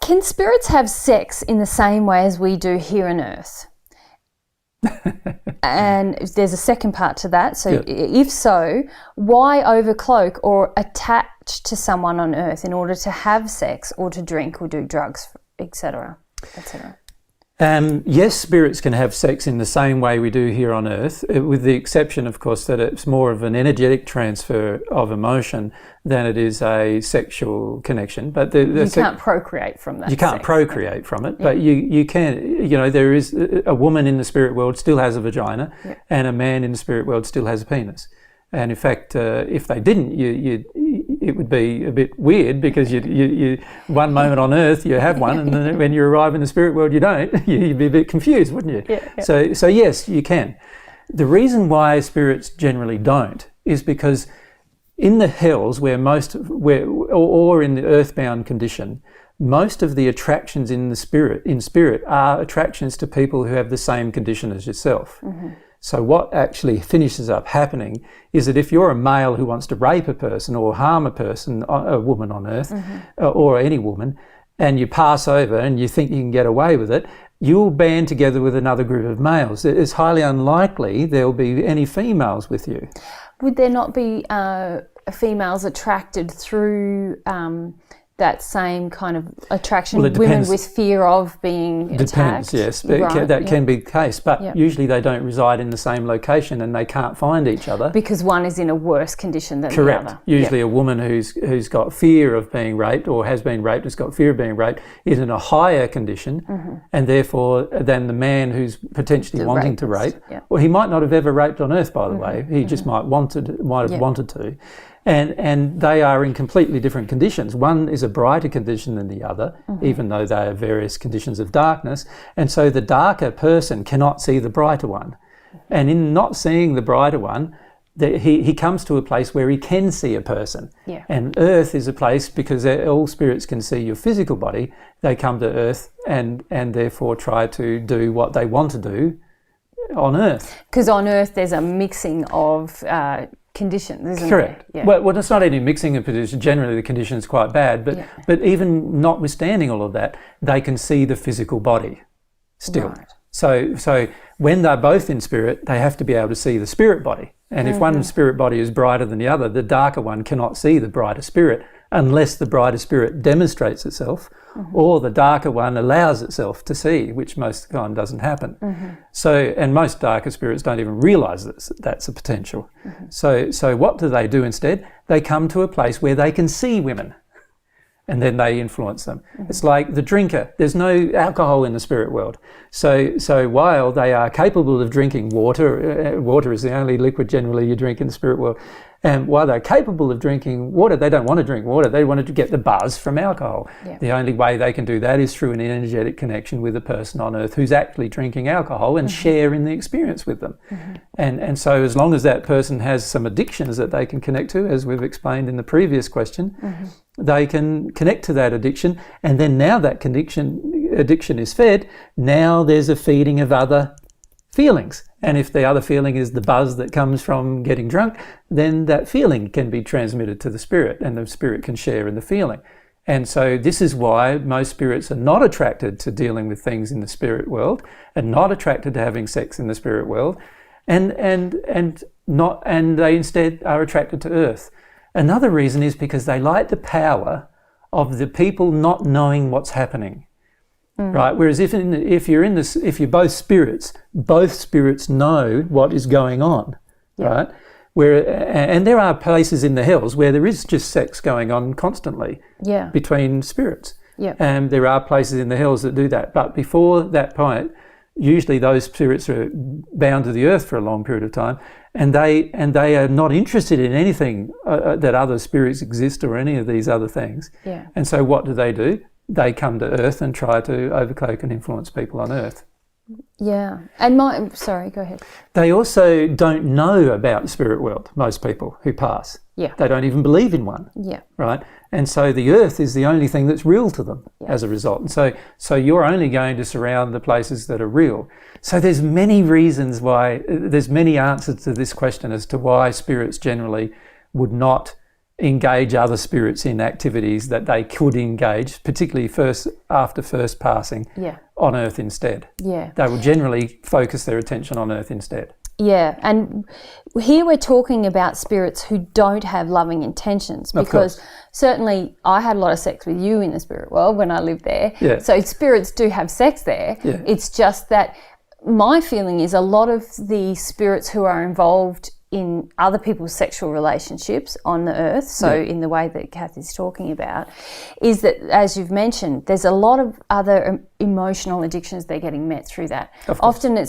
Can spirits have sex in the same way as we do here on Earth? And there's a second part to that. So if so, why overcloak or attach to someone on Earth in order to have sex or to drink or do drugs, etc., etc.? Yes, spirits can have sex in the same way we do here on Earth, with the exception, of course, that it's more of an energetic transfer of emotion than it is a sexual connection. But you can't procreate from that. You can't procreate from it, but you can. There is a woman in the spirit world still has a vagina, and a man in the spirit world still has a penis. And in fact, if they didn't, it would be a bit weird, because you one moment on Earth you have one, and then when you arrive in the spirit world you don't. You'd be a bit confused, wouldn't you? Yeah. So yes, you can. The reason why spirits generally don't is because in the hells, or in the earthbound condition, most of the attractions in spirit are attractions to people who have the same condition as yourself. Mm-hmm. So what actually finishes up happening is that if you're a male who wants to rape a person or harm a woman on Earth, or any woman, and you pass over and you think you can get away with it, you'll band together with another group of males. It's highly unlikely there'll be any females with you. Would there not be females attracted through that same kind of attraction, women with fear of being attacked? Depends, yes. That can be the case, but usually they don't reside in the same location and they can't find each other. Because one is in a worse condition than Correct. the other. Usually a woman who's got fear of being raped, or has been raped, has got fear of being raped, is in a higher condition, and therefore than the man who's potentially wanting to rape. Yeah. Well, he might not have ever raped on Earth, by the way. He just might have wanted to. And they are in completely different conditions. One is a brighter condition than the other, even though they are various conditions of darkness. And so the darker person cannot see the brighter one. And in not seeing the brighter one, he comes to a place where he can see a person. Yeah. And Earth is a place, because all spirits can see your physical body, they come to Earth and therefore try to do what they want to do on Earth. Because on Earth there's a mixing of conditions, isn't Correct. there? Yeah. Well, it's not any mixing of conditions. Generally, the condition is quite bad, but even notwithstanding all of that, they can see the physical body still. Right. So when they're both in spirit, they have to be able to see the spirit body. And if one spirit body is brighter than the other, the darker one cannot see the brighter spirit unless the brighter spirit demonstrates itself, or the darker one allows itself to see, which most of the time doesn't happen. So, and most darker spirits don't even realise that's a potential. So what do they do instead? They come to a place where they can see women, and then they influence them. It's like the drinker. There's no alcohol in the spirit world. So while they are capable of drinking water, water is the only liquid generally you drink in the spirit world, and while they're capable of drinking water, they don't want to drink water. They want to get the buzz from alcohol. Yeah. The only way they can do that is through an energetic connection with a person on Earth who's actually drinking alcohol and share in the experience with them. And so as long as that person has some addictions that they can connect to, as we've explained in the previous question, they can connect to that addiction. And then now that addiction is fed, now there's a feeding of other feelings. And if the other feeling is the buzz that comes from getting drunk, then that feeling can be transmitted to the spirit, and the spirit can share in the feeling. And so this is why most spirits are not attracted to dealing with things in the spirit world, and not attracted to having sex in the spirit world, and they instead are attracted to Earth. Another reason is because they like the power of the people not knowing what's happening. Right. Whereas if you're both spirits know what is going on, right? And there are places in the hells where there is just sex going on constantly, between spirits. Yeah. And there are places in the hells that do that. But before that point, usually those spirits are bound to the Earth for a long period of time, and they are not interested in anything that other spirits exist or any of these other things. Yeah. And so what do? They come to Earth and try to overcloak and influence people on Earth. Yeah. And sorry, go ahead. They also don't know about the spirit world, most people who pass. Yeah. They don't even believe in one. Yeah. Right? And so the Earth is the only thing that's real to them as a result. And so you're only going to surround the places that are real. So there's many reasons why, there's many answers to this question as to why spirits generally would not engage other spirits in activities that they could engage, particularly after first passing, on Earth instead. Yeah. They will generally focus their attention on Earth instead. Yeah, and here we're talking about spirits who don't have loving intentions, because certainly I had a lot of sex with you in the spirit world when I lived there. Yeah. So spirits do have sex there. Yeah. It's just that my feeling is a lot of the spirits who are involved in other people's sexual relationships on the earth, so in the way that Kathy's talking about, is that, as you've mentioned, there's a lot of other emotional addictions they're getting met through that. Often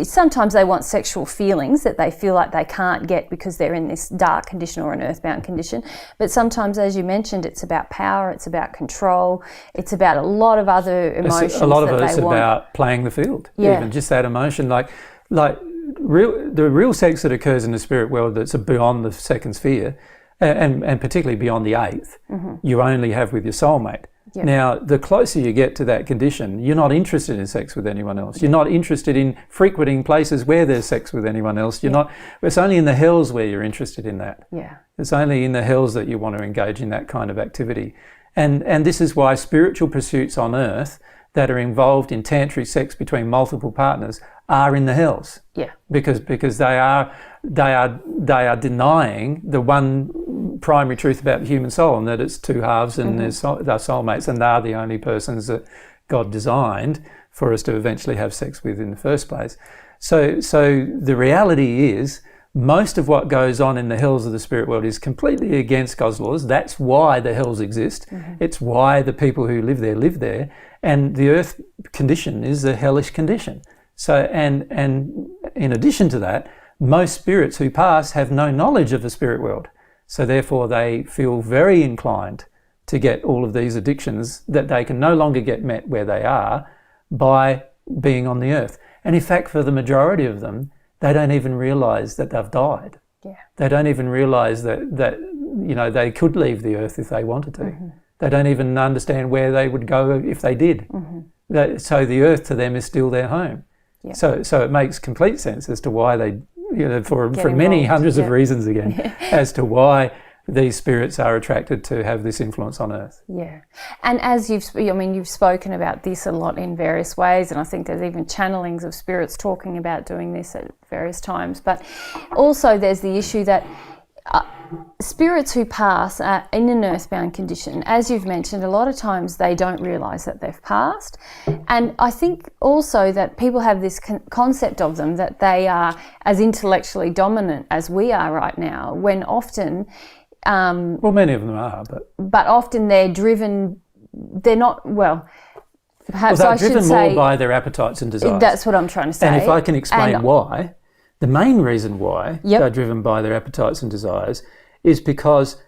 sometimes they want sexual feelings that they feel like they can't get because they're in this dark condition or an earthbound condition. But sometimes, as you mentioned, it's about power, it's about control, it's about a lot of other emotions. A lot of it's about playing the field, even just that emotion, like the real sex that occurs in the spirit world that's beyond the second sphere, and particularly beyond the eighth, you only have with your soulmate. Yep. Now, the closer you get to that condition, you're not interested in sex with anyone else. You're not interested in frequenting places where there's sex with anyone else. It's only in the hells where you're interested in that. Yeah. It's only in the hells that you want to engage in that kind of activity. And this is why spiritual pursuits on earth that are involved in tantric sex between multiple partners are in the hells. Yeah. Because they are denying the one primary truth about the human soul, and that it's two halves and they're soulmates, and they're the only persons that God designed for us to eventually have sex with in the first place. So the reality is, most of what goes on in the hells of the spirit world is completely against God's laws. That's why the hells exist. It's why the people who live there. And the earth condition is a hellish condition. So, and in addition to that, most spirits who pass have no knowledge of the spirit world. So therefore they feel very inclined to get all of these addictions that they can no longer get met where they are by being on the earth. And in fact, for the majority of them, they don't even realise that they've died. Yeah. They don't even realise that they could leave the earth if they wanted to. They don't even understand where they would go if they did. So the earth to them is still their home. Yeah. So it makes complete sense as to why they, for many hundreds of reasons again, as to why these spirits are attracted to have this influence on earth. Yeah. And as you've spoken about this a lot in various ways, and I think there's even channelings of spirits talking about doing this at various times. But also there's the issue that spirits who pass are in an earthbound condition, as you've mentioned, a lot of times they don't realise that they've passed. And I think also that people have this concept of them that they are as intellectually dominant as we are right now, when often... many of them are, but often they're driven... They're not... perhaps they're I should driven say... more by their appetites and desires. That's what I'm trying to say. And if I can explain why... The main reason why they're driven by their appetites and desires is because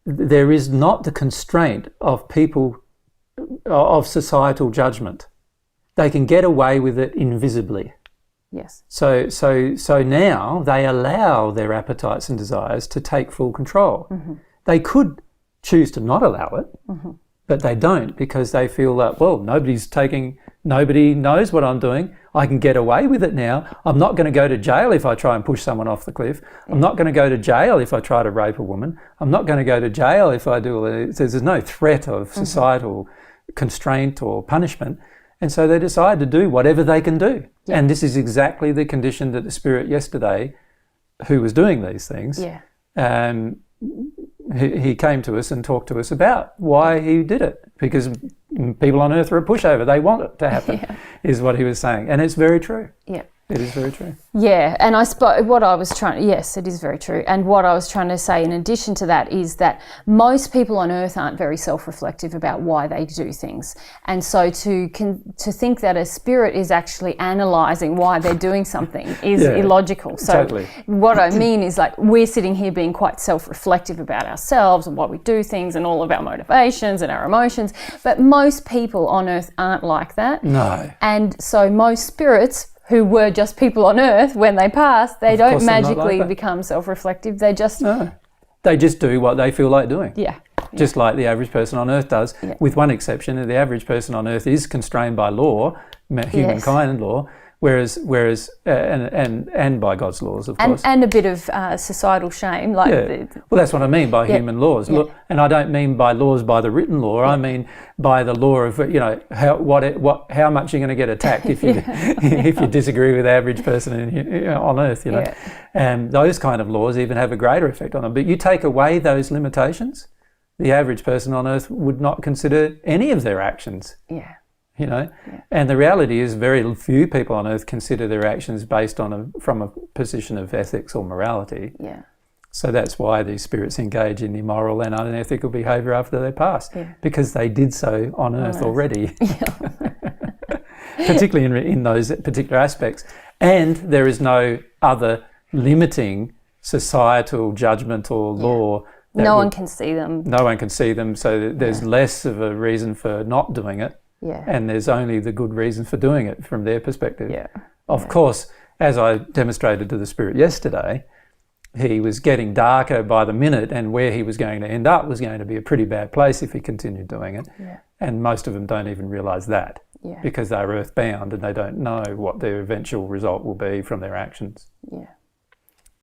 there is not the constraint of of societal judgment. They can get away with it invisibly. Yes. So now they allow their appetites and desires to take full control. They could choose to not allow it, but they don't, because they feel that, nobody knows what I'm doing. I can get away with it now. I'm not going to go to jail if I try and push someone off the cliff. I'm not going to go to jail if I try to rape a woman. I'm not going to go to jail if I do... There's no threat of societal constraint or punishment. And so they decide to do whatever they can do. Yeah. And this is exactly the condition that the spirit yesterday, who was doing these things, he came to us and talked to us about why he did it. Because people on earth are a pushover. They want it to happen, is what he was saying. And it's very true. Yeah. It is very true. Yeah, and yes, it is very true. And what I was trying to say in addition to that is that most people on earth aren't very self-reflective about why they do things. And so to think that a spirit is actually analysing why they're doing something is illogical. So what I mean is, like, we're sitting here being quite self-reflective about ourselves and why we do things and all of our motivations and our emotions. But most people on earth aren't like that. No. And so most spirits who were just people on earth when they pass, they don't magically become self-reflective. They just do what they feel like doing. Yeah. Just like the average person on earth does, with one exception. The average person on earth is constrained by law, humankind law, Whereas and by God's laws, of course. And a bit of societal shame. Like well, that's what I mean by human laws. Yeah. Look, and I don't mean by laws by the written law. I mean by the law of, how much you're going to get attacked if you if you disagree with the average person on earth, And those kind of laws even have a greater effect on them. But you take away those limitations, the average person on earth would not consider any of their actions. Yeah. And the reality is very few people on earth consider their actions based from a position of ethics or morality. Yeah. So that's why these spirits engage in immoral and unethical behaviour after they pass, because they did so on earth already, particularly in those particular aspects. And there is no other limiting societal judgment or law. No one can see them. No one can see them, so there's less of a reason for not doing it. Yeah. And there's only the good reason for doing it from their perspective. Yeah. Of course, as I demonstrated to the spirit yesterday, he was getting darker by the minute, and where he was going to end up was going to be a pretty bad place if he continued doing it. Yeah. And most of them don't even realise that because they're earthbound and they don't know what their eventual result will be from their actions. Yeah.